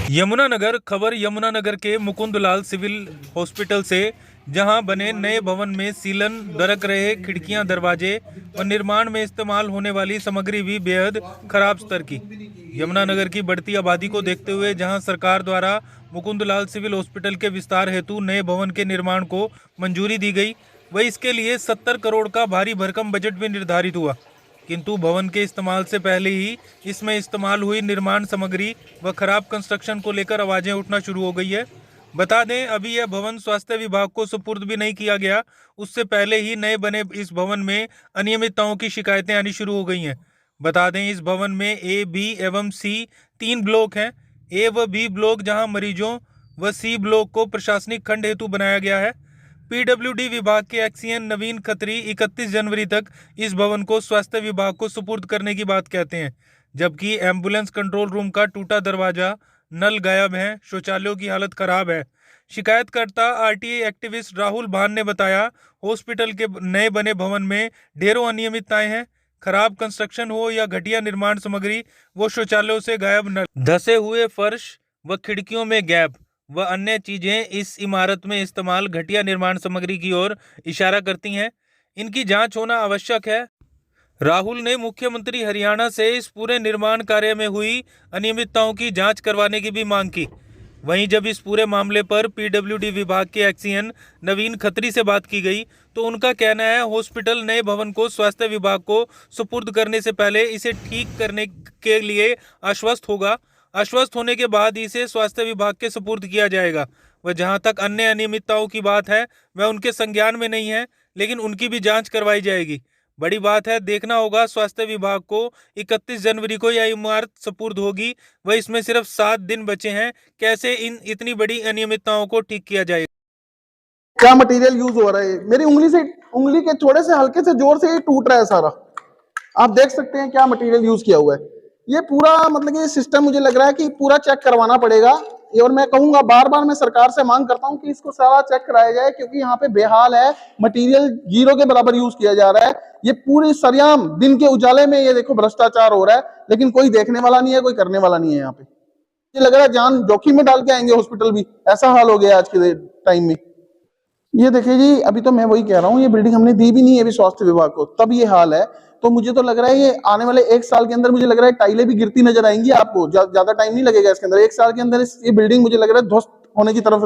यमुनानगर खबर यमुनानगर के Mukundlal civil hospital से, जहां बने नए भवन में सीलन, दरक रहे खिड़कियां, दरवाजे और निर्माण में इस्तेमाल होने वाली सामग्री भी बेहद खराब स्तर की। यमुनानगर की बढ़ती आबादी को देखते हुए जहां सरकार द्वारा मुकुंदलाल सिविल हॉस्पिटल के विस्तार हेतु नए भवन के निर्माण को मंजूरी दी गई, वही इसके लिए 70 करोड़ का भारी भरकम बजट भी निर्धारित हुआ, किंतु भवन के इस्तेमाल से पहले ही इसमें इस्तेमाल हुई निर्माण सामग्री व खराब कंस्ट्रक्शन को लेकर आवाजें उठना शुरू हो गई है। बता दें, अभी यह भवन स्वास्थ्य विभाग को सुपुर्द भी नहीं किया गया, उससे पहले ही नए बने इस भवन में अनियमितताओं की शिकायतें आनी शुरू हो गई हैं। बता दें, इस भवन में ए, बी एवं सी 3 ब्लॉक हैं। ए व बी ब्लॉक जहां मरीजों व सी ब्लॉक को प्रशासनिक खंड हेतु बनाया गया है। पीडब्ल्यूडी विभाग के एक्सीएन नवीन खत्री 31 जनवरी तक इस भवन को स्वास्थ्य विभाग को सुपुर्द करने की बात कहते हैं, जबकि एम्बुलेंस कंट्रोल रूम का टूटा दरवाजा, नल गायब हैं, शौचालयों की हालत खराब है। शिकायतकर्ता आरटीआई एक्टिविस्ट राहुल भान ने बताया, हॉस्पिटल के नए बने भवन में ढेरों अनियमितताएं हैं। खराब कंस्ट्रक्शन हो या घटिया निर्माण सामग्री, वो शौचालयों से गायब नल, धसे हुए फर्श व खिड़कियों में गैप व अन्य चीजें इस इमारत में इस्तेमाल घटिया निर्माण सामग्री की ओर इशारा करती हैं। इनकी जांच होना आवश्यक है। राहुल ने मुख्यमंत्री हरियाणा से इस पूरे निर्माण कार्य में हुई अनियमितताओं की जांच करवाने की भी मांग की। वहीं जब इस पूरे मामले पर पीडब्ल्यूडी विभाग के एक्सीएन नवीन खत्री से बात की गई, तो उनका कहना है, हॉस्पिटल नए भवन को स्वास्थ्य विभाग को सुपुर्द करने से पहले इसे ठीक करने के लिए आश्वस्त होगा। आश्वस्त होने के बाद इसे स्वास्थ्य विभाग के सुपुर्द किया जाएगा। वह जहां तक अन्य अनियमितताओं की बात है, वह उनके संज्ञान में नहीं है, लेकिन उनकी भी जांच करवाई जाएगी। बड़ी बात है, देखना होगा स्वास्थ्य विभाग को 31 जनवरी को यह इमारत सुपुर्द होगी। वह इसमें सिर्फ 7 दिन बचे हैं। कैसे इतनी बड़ी अनियमितताओं को ठीक किया जाएगा? क्या मटेरियल यूज हो रहा है? मेरी उंगली के थोड़े से हल्के से जोर से ये टूट रहा है सारा। आप देख सकते हैं क्या मटेरियल यूज किया हुआ है। ये पूरा मतलब कि सिस्टम मुझे लग रहा है कि पूरा चेक करवाना पड़ेगा। और मैं कहूंगा, बार बार मैं सरकार से मांग करता हूं कि इसको सारा चेक कराया जाए, क्योंकि यहाँ पे बेहाल है, मटेरियल जीरो के बराबर यूज किया जा रहा है। ये पूरी सरेआम दिन के उजाले में ये देखो भ्रष्टाचार हो रहा है, लेकिन कोई देखने वाला नहीं है, कोई करने वाला नहीं है। यहाँ पे मुझे लग रहा है जान जोखिम में डाल के आएंगे हॉस्पिटल भी, ऐसा हाल हो गया आज के टाइम में। ये देखिए जी, अभी तो मैं वही कह रहा हूँ, ये बिल्डिंग हमने दी भी नहीं है अभी स्वास्थ्य विभाग को, तब ये हाल है। तो मुझे तो लग रहा है ये आने वाले 1 साल के अंदर मुझे लग रहा है टाइलें भी गिरती नजर आएंगी आपको। ज्यादा टाइम नहीं लगेगा इसके अंदर। 1 साल के अंदर ये बिल्डिंग मुझे लग रहा है ध्वस्त होने की तरफ।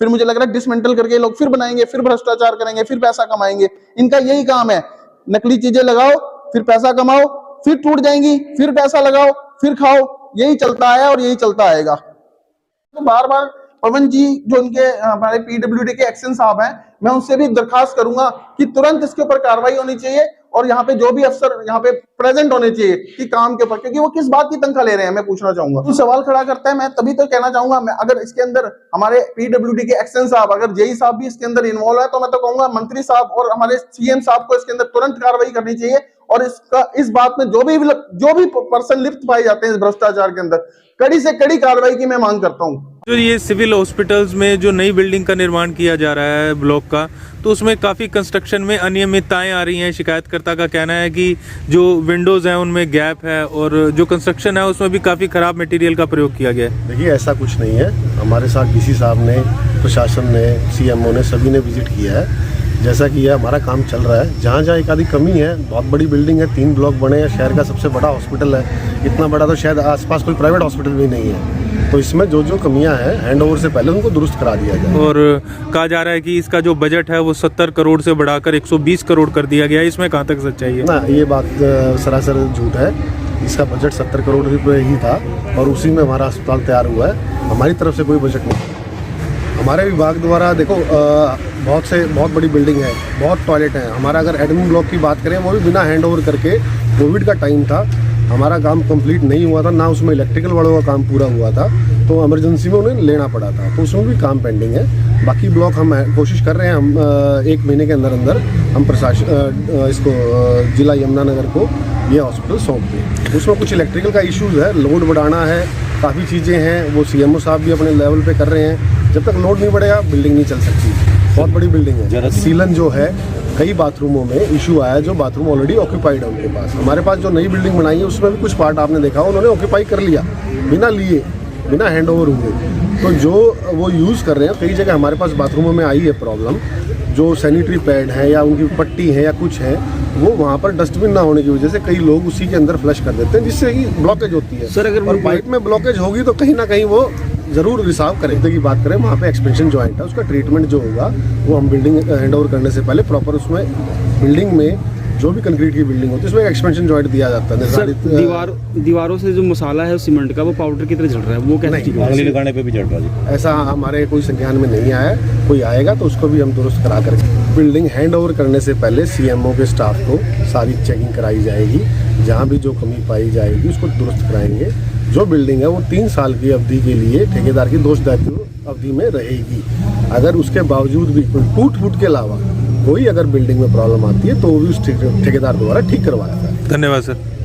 फिर मुझे लग रहा है डिसमेंटल करके लोग फिर बनाएंगे, फिर भ्रष्टाचार करेंगे, फिर पैसा कमाएंगे। इनका यही काम है, नकली चीजें लगाओ, फिर पैसा कमाओ, फिर टूट जाएंगी, फिर पैसा लगाओ, फिर खाओ। यही चलता है और यही चलता आएगा। तो बार बार पवन जी, जो उनके हमारे पीडब्ल्यूडी के एक्शन साहब हैं, मैं उनसे भी दरखास्त करूंगा कि तुरंत इसके ऊपर कार्रवाई होनी चाहिए, और यहाँ पे जो भी अफसर यहाँ पे प्रेजेंट होने चाहिए कि काम के ऊपर, क्योंकि वो किस बात की तंखा ले रहे हैं, मैं पूछना चाहूंगा। तो सवाल खड़ा करता है। मैं तभी तो कहना चाहूंगा, मैं अगर इसके अंदर हमारे पीडब्ल्यूडी के एक्शन साहब, अगर जेई साहब भी इसके अंदर इन्वॉल्व है, तो मैं तो कहूंगा मंत्री साहब और हमारे सीएम साहब को इसके अंदर तुरंत कार्रवाई करनी चाहिए। और इस बात में जो भी पर्सन लिप्त पाए जाते हैं इस भ्रष्टाचार के अंदर, कड़ी से कड़ी कार्रवाई की मैं मांग करता हूँ। जो ये सिविल हॉस्पिटल्स में जो नई बिल्डिंग का निर्माण किया जा रहा है ब्लॉक का, तो उसमें काफ़ी कंस्ट्रक्शन में अनियमितताएं आ रही हैं। शिकायतकर्ता का कहना है कि जो विंडोज़ हैं उनमें गैप है, और जो कंस्ट्रक्शन है उसमें भी काफ़ी ख़राब मटेरियल का प्रयोग किया गया है। देखिए, ऐसा कुछ नहीं है। हमारे साथ डीसी साहब ने, प्रशासन ने, सीएमओ ने, सभी ने विजिट किया है। जैसा कि यह हमारा काम चल रहा है, जहाँ जहाँ एक आधी कमी है, बहुत बड़ी बिल्डिंग है, 3 ब्लॉक बने हैं, शहर का सबसे बड़ा हॉस्पिटल है। इतना बड़ा तो शायद आसपास कोई प्राइवेट हॉस्पिटल भी नहीं है। तो इसमें जो जो कमियां हैं, हैंडओवर से पहले उनको दुरुस्त करा दिया जाए। और कहा जा रहा है कि इसका जो बजट है वो 70 करोड़ से बढ़ाकर 120 करोड़ कर दिया गया है। इसमें कहाँ तक सच्चाई है? ना, ये बात सरासर झूठ है। इसका बजट 70 करोड़ रुपये ही था, और उसी में हमारा अस्पताल तैयार हुआ है। हमारी तरफ से कोई बजट नहीं। हमारे विभाग द्वारा देखो, बहुत बड़ी बिल्डिंग है, बहुत टॉयलेट है। हमारा अगर एडमिन ब्लॉक की बात करें, वो भी बिना हैंडओवर करके, कोविड का टाइम था, हमारा काम कंप्लीट नहीं हुआ था, ना उसमें इलेक्ट्रिकल वालों का काम पूरा हुआ था, तो इमरजेंसी में उन्हें लेना पड़ा था, तो उसमें भी काम पेंडिंग है। बाकी ब्लॉक हम कोशिश कर रहे हैं, हम 1 महीने के अंदर हम प्रशासन इसको जिला यमुनानगर को ये हॉस्पिटल सौंप दें। उसमें कुछ इलेक्ट्रिकल का इश्यूज़ है, लोड बढ़ाना है, काफ़ी चीज़ें हैं, वो सीएमओ साहब भी अपने लेवल पे कर रहे हैं। जब तक लोड नहीं बढ़ेगा, बिल्डिंग नहीं चल सकती। बहुत बड़ी बिल्डिंग है। सीलन जो है, कई बाथरूमों में इशू आया, जो बाथरूम ऑलरेडी ऑक्यूपाइड है उनके पास। हमारे पास जो नई बिल्डिंग बनाई है, उसमें भी कुछ पार्ट आपने देखा उन्होंने ऑक्यूपाई कर लिया बिना लिए। बिना हैंड ओवर हुए। तो जो वो यूज़ कर रहे हैं, कई जगह हमारे पास बाथरूमों में आई है प्रॉब्लम, जो सैनिटरी पैड है या उनकी पट्टी है या कुछ है, वो वहाँ पर डस्टबिन ना होने की वजह से कई लोग उसी के अंदर फ्लश कर देते हैं, जिससे कि ब्लॉकेज होती है। सर, अगर और पाइप में ब्लॉकेज होगी तो कहीं ना कहीं वो ज़रूर रिसाव करें। की बात करें, वहाँ पे एक्सपेंशन जॉइंट है, उसका ट्रीटमेंट जो होगा वो हम बिल्डिंग हैंड ओवर करने से पहले प्रॉपर उसमें बिल्डिंग में जो भी कंक्रीट की बिल्डिंग होती है उसमें एक्सपेंशन जॉइंट दिया जाता है। सर, दीवारों से जो मसाला है सीमेंट का, वो पाउडर की तरह झड़ रहा है, वो कैसे ठीक होगा? अगली लगाने पे भी चढ़ रहा है। ऐसा हमारे कोई संज्ञान में नहीं आया है। कोई आएगा तो उसको भी हम दुरुस्त करा करके, बिल्डिंग हैंड ओवर करने से पहले सीएमओ के स्टाफ को सारी चेकिंग कराई जाएगी। जहाँ भी जो कमी पाई जाएगी उसको दुरुस्त कराएंगे। जो बिल्डिंग है वो 3 साल की अवधि के लिए ठेकेदार की दोषदायित्व अवधि में रहेगी। अगर उसके बावजूद भी कोई टूट फूट के अलावा कोई अगर बिल्डिंग में प्रॉब्लम आती है तो वो भी उस ठेकेदार द्वारा ठीक करवाया जाए। धन्यवाद सर।